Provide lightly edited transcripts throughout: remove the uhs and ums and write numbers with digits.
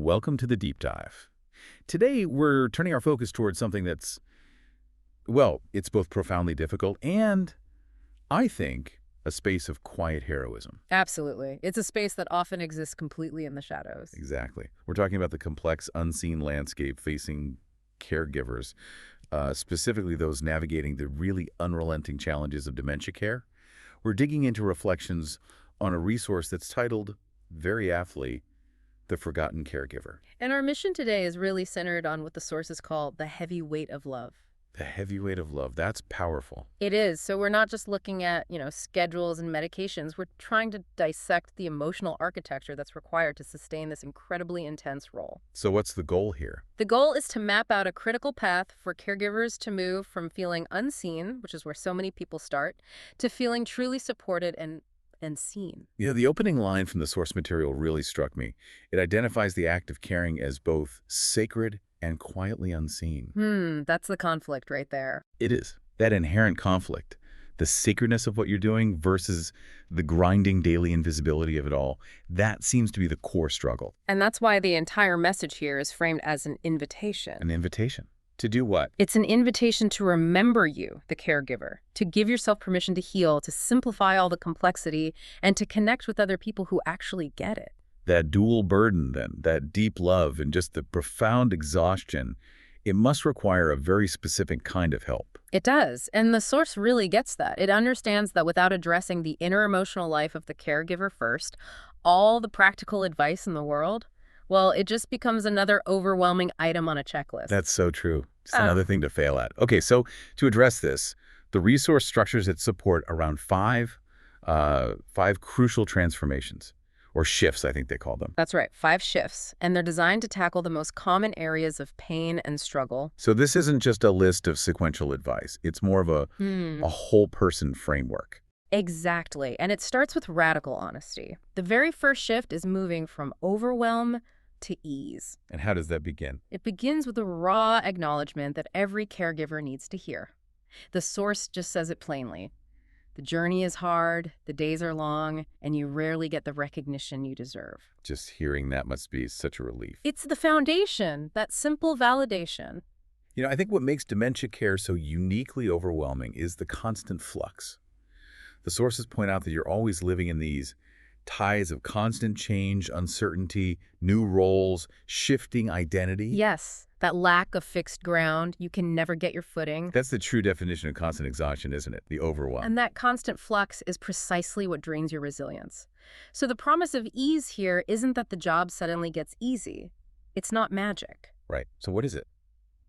welcome to the deep dive. Today, we're turning our focus towards something that's, well, it's both profoundly difficult and, I think, a space of quiet heroism. Absolutely. It's a space that often exists completely in the shadows. Exactly. We're talking about the complex, unseen landscape facing caregivers, specifically those navigating the really unrelenting challenges of dementia care. We're digging into reflections on a resource that's titled, very aptly, The Forgotten Caregiver. And our mission today is really centered on what the sources call the heavy weight of love. The heavy weight of love. That's powerful. It is. So we're not just looking at, schedules and medications. We're trying to dissect the emotional architecture that's required to sustain this incredibly intense role. So what's the goal here? The goal is to map out a critical path for caregivers to move from feeling unseen, which is where so many people start, to feeling truly supported and seen. Yeah, the opening line from the source material really struck me. It identifies the act of caring as both sacred and quietly unseen. That's the conflict right there. It is. That inherent conflict, the sacredness of what you're doing versus the grinding daily invisibility of it all, that seems to be the core struggle. And that's why the entire message here is framed as an invitation. An invitation. To do what? It's an invitation to remember you, the caregiver, to give yourself permission to heal, to simplify all the complexity, and to connect with other people who actually get it. That dual burden, then, that deep love and just the profound exhaustion, it must require a very specific kind of help. It does, and the source really gets that. It understands that without addressing the inner emotional life of the caregiver first, all the practical advice in the world, well, it just becomes another overwhelming item on a checklist. That's so true. It's another thing to fail at. Okay, so to address this, the resource structures its support around five crucial transformations, or shifts, I think they call them. That's right, 5 shifts, and they're designed to tackle the most common areas of pain and struggle. So this isn't just a list of sequential advice. It's more of a whole person framework. Exactly, and it starts with radical honesty. The very first shift is moving from overwhelm to ease. And how does that begin? It begins with a raw acknowledgement that every caregiver needs to hear. The source just says it plainly. The journey is hard, the days are long, and you rarely get the recognition you deserve. Just hearing that must be such a relief. It's the foundation, that simple validation. I think what makes dementia care so uniquely overwhelming is the constant flux. The sources point out that you're always living in these tides of constant change, uncertainty, new roles, shifting identity. Yes, that lack of fixed ground, you can never get your footing. That's the true definition of constant exhaustion, isn't it? The overwhelm. And that constant flux is precisely what drains your resilience. So the promise of ease here isn't that the job suddenly gets easy. It's not magic. Right. So what is it?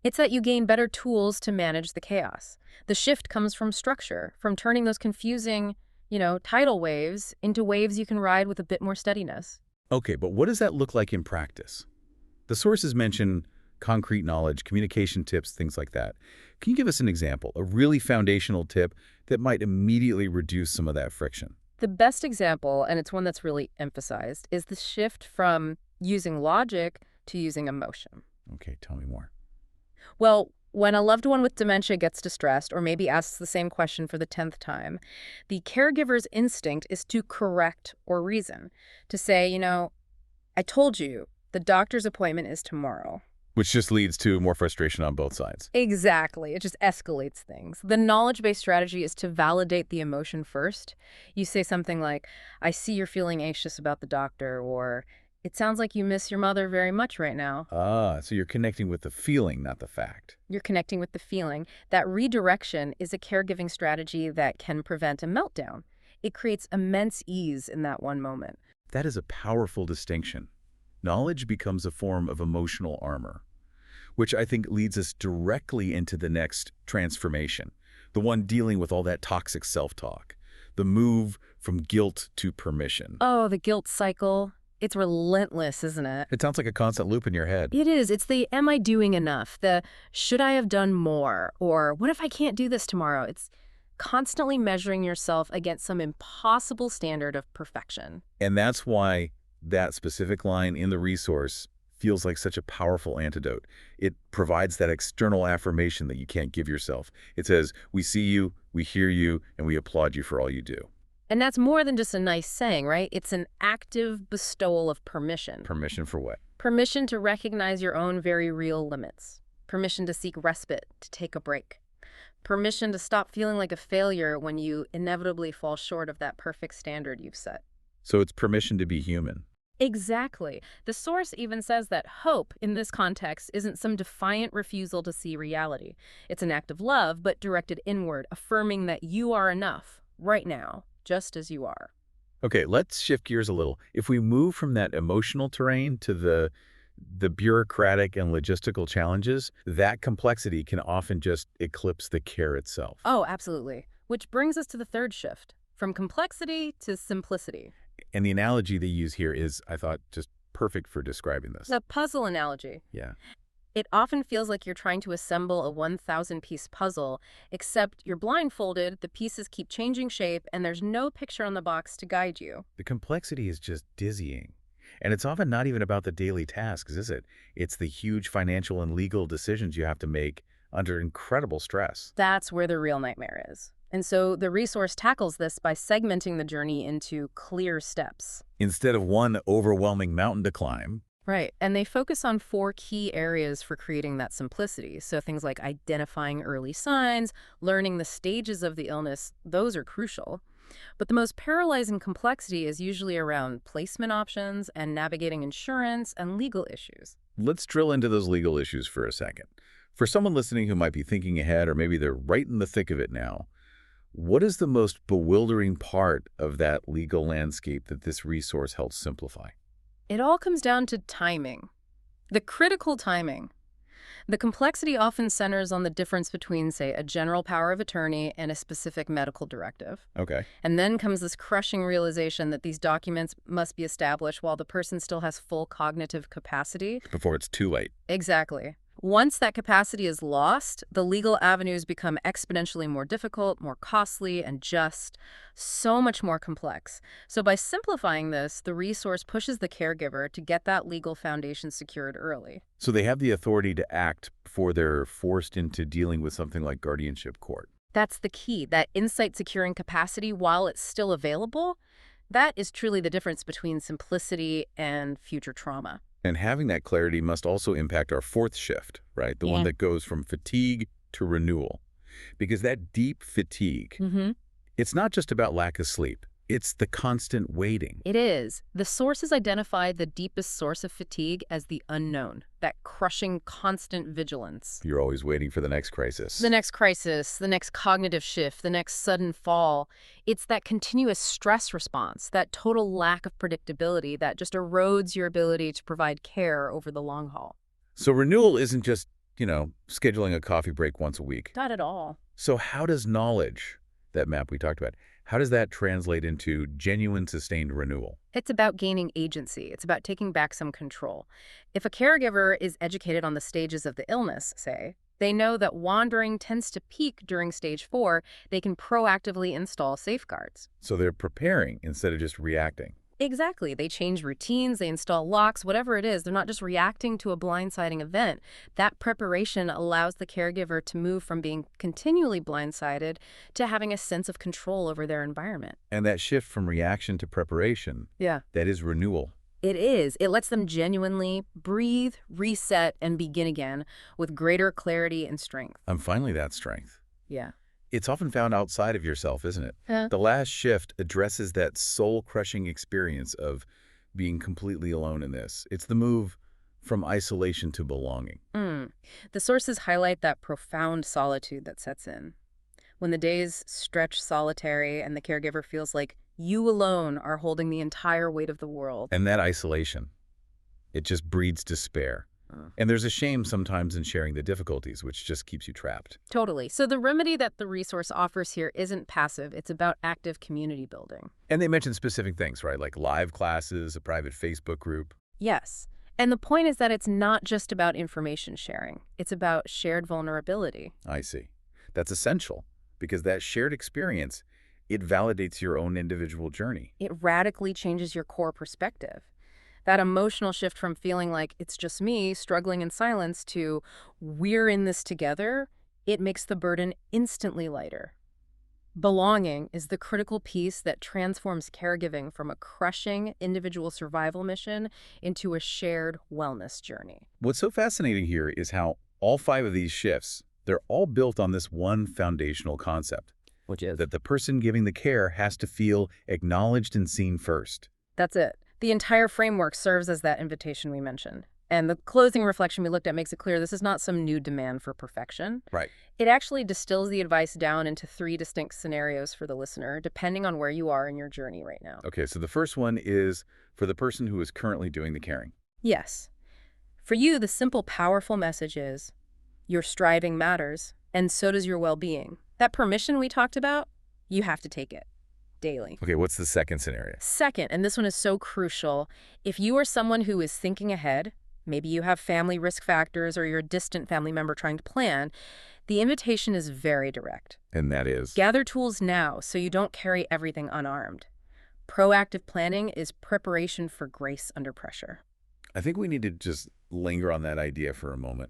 It's that you gain better tools to manage the chaos. The shift comes from structure, from turning those confusing, tidal waves into waves you can ride with a bit more steadiness. Okay, but what does that look like in practice? The sources mention concrete knowledge, communication tips, things like that. Can you give us an example, a really foundational tip that might immediately reduce some of that friction? The best example, and it's one that's really emphasized, is the shift from using logic to using emotion. Okay, tell me more. Well, when a loved one with dementia gets distressed or maybe asks the same question for the 10th time, the caregiver's instinct is to correct or reason, to say, I told you, the doctor's appointment is tomorrow. Which just leads to more frustration on both sides. Exactly. It just escalates things. The knowledge-based strategy is to validate the emotion first. You say something like, I see you're feeling anxious about the doctor, or it sounds like you miss your mother very much right now. So you're connecting with the feeling, not the fact. You're connecting with the feeling. That redirection is a caregiving strategy that can prevent a meltdown. It creates immense ease in that one moment. That is a powerful distinction. Knowledge becomes a form of emotional armor, which I think leads us directly into the next transformation, the one dealing with all that toxic self-talk, the move from guilt to permission. Oh, the guilt cycle. It's relentless, isn't it? It sounds like a constant loop in your head. It is. It's the, am I doing enough? The, should I have done more? Or what if I can't do this tomorrow? It's constantly measuring yourself against some impossible standard of perfection. And that's why that specific line in the resource feels like such a powerful antidote. It provides that external affirmation that you can't give yourself. It says, we see you, we hear you, and we applaud you for all you do. And that's more than just a nice saying, right? It's an active bestowal of permission. Permission for what? Permission to recognize your own very real limits. Permission to seek respite, to take a break. Permission to stop feeling like a failure when you inevitably fall short of that perfect standard you've set. So it's permission to be human. Exactly. The source even says that hope, in this context, isn't some defiant refusal to see reality. It's an act of love, but directed inward, affirming that you are enough, right now, just as you are. Okay, let's shift gears a little. If we move from that emotional terrain to the bureaucratic and logistical challenges, that complexity can often just eclipse the care itself. Oh, absolutely. Which brings us to the third shift, from complexity to simplicity. And the analogy they use here is, I thought, just perfect for describing this. The puzzle analogy. Yeah. It often feels like you're trying to assemble a 1,000-piece puzzle, except you're blindfolded, the pieces keep changing shape, and there's no picture on the box to guide you. The complexity is just dizzying. And it's often not even about the daily tasks, is it? It's the huge financial and legal decisions you have to make under incredible stress. That's where the real nightmare is. And so the resource tackles this by segmenting the journey into clear steps. Instead of one overwhelming mountain to climb. Right. And they focus on 4 key areas for creating that simplicity. So things like identifying early signs, learning the stages of the illness, those are crucial. But the most paralyzing complexity is usually around placement options and navigating insurance and legal issues. Let's drill into those legal issues for a second. For someone listening who might be thinking ahead, or maybe they're right in the thick of it now, what is the most bewildering part of that legal landscape that this resource helps simplify? It all comes down to timing. The critical timing. The complexity often centers on the difference between, say, a general power of attorney and a specific medical directive. Okay. And then comes this crushing realization that these documents must be established while the person still has full cognitive capacity. Before it's too late. Exactly. Once that capacity is lost, the legal avenues become exponentially more difficult, more costly, and just so much more complex. So by simplifying this, the resource pushes the caregiver to get that legal foundation secured early. So they have the authority to act before they're forced into dealing with something like guardianship court. That's the key, that insight-securing capacity while it's still available. That is truly the difference between simplicity and future trauma. And having that clarity must also impact our fourth shift, right? The one that goes from fatigue to renewal. Because that deep fatigue, it's not just about lack of sleep. It's the constant waiting. It is. The sources identify the deepest source of fatigue as the unknown, that crushing constant vigilance. You're always waiting for the next crisis. The next crisis, the next cognitive shift, the next sudden fall. It's that continuous stress response, that total lack of predictability that just erodes your ability to provide care over the long haul. So renewal isn't just, scheduling a coffee break once a week. Not at all. So how does knowledge, that map we talked about, how does that translate into genuine sustained renewal? It's about gaining agency. It's about taking back some control. If a caregiver is educated on the stages of the illness, say, they know that wandering tends to peak during stage 4, they can proactively install safeguards. So they're preparing instead of just reacting. Exactly. They change routines, they install locks, whatever it is. They're not just reacting to a blindsiding event. That preparation allows the caregiver to move from being continually blindsided to having a sense of control over their environment. And that shift from reaction to preparation, that is renewal. It is. It lets them genuinely breathe, reset, and begin again with greater clarity and strength. And finally, that strength. Yeah. It's often found outside of yourself, isn't it? Yeah. The last shift addresses that soul-crushing experience of being completely alone in this. It's the move from isolation to belonging. The sources highlight that profound solitude that sets in. When the days stretch solitary and the caregiver feels like you alone are holding the entire weight of the world. And that isolation, it just breeds despair. And there's a shame sometimes in sharing the difficulties, which just keeps you trapped. Totally. So the remedy that the resource offers here isn't passive. It's about active community building. And they mention specific things, right? Like live classes, a private Facebook group. Yes. And the point is that it's not just about information sharing. It's about shared vulnerability. I see. That's essential because that shared experience, it validates your own individual journey. It radically changes your core perspective. That emotional shift from feeling like it's just me struggling in silence to we're in this together, it makes the burden instantly lighter. Belonging is the critical piece that transforms caregiving from a crushing individual survival mission into a shared wellness journey. What's so fascinating here is how all 5 of these shifts, they're all built on this one foundational concept, Which is? that the person giving the care has to feel acknowledged and seen first. That's it. The entire framework serves as that invitation we mentioned. And the closing reflection we looked at makes it clear this is not some new demand for perfection. Right. It actually distills the advice down into 3 distinct scenarios for the listener, depending on where you are in your journey right now. Okay, so the first one is for the person who is currently doing the caring. Yes. For you, the simple, powerful message is, your striving matters, and so does your well-being. That permission we talked about, you have to take it daily. Okay, what's the second scenario? Second, and this one is so crucial, if you are someone who is thinking ahead, maybe you have family risk factors or you're a distant family member trying to plan, the invitation is very direct. And that is? Gather tools now so you don't carry everything unarmed. Proactive planning is preparation for grace under pressure. I think we need to just linger on that idea for a moment.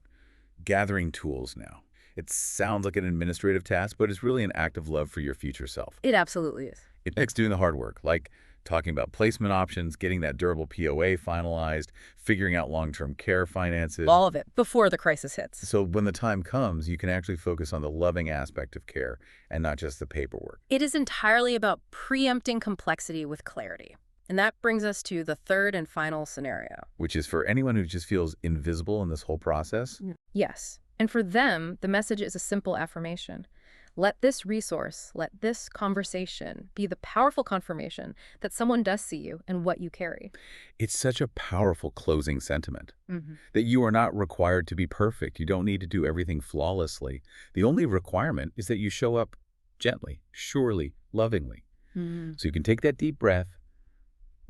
Gathering tools now. It sounds like an administrative task, but it's really an act of love for your future self. It absolutely is. It takes doing the hard work, like talking about placement options, getting that durable POA finalized, figuring out long-term care finances. All of it, before the crisis hits. So when the time comes, you can actually focus on the loving aspect of care and not just the paperwork. It is entirely about preempting complexity with clarity. And that brings us to the third and final scenario. Which is for anyone who just feels invisible in this whole process. Yes. And for them, the message is a simple affirmation. Let this resource, let this conversation be the powerful confirmation that someone does see you and what you carry. It's such a powerful closing sentiment. Mm-hmm. That you are not required to be perfect. You don't need to do everything flawlessly. The only requirement is that you show up gently, surely, lovingly. Mm-hmm. So you can take that deep breath,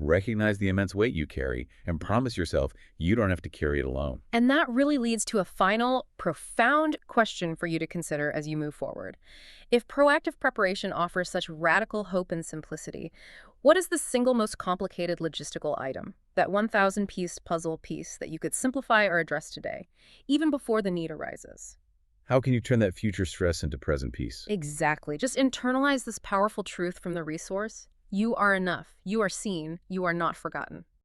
recognize the immense weight you carry, and promise yourself you don't have to carry it alone. And that really leads to a final, profound question for you to consider as you move forward. If proactive preparation offers such radical hope and simplicity, what is the single most complicated logistical item, that 1,000-piece puzzle piece that you could simplify or address today, even before the need arises? How can you turn that future stress into present peace? Exactly. Just internalize this powerful truth from the resource. You are enough. You are seen. You are not forgotten.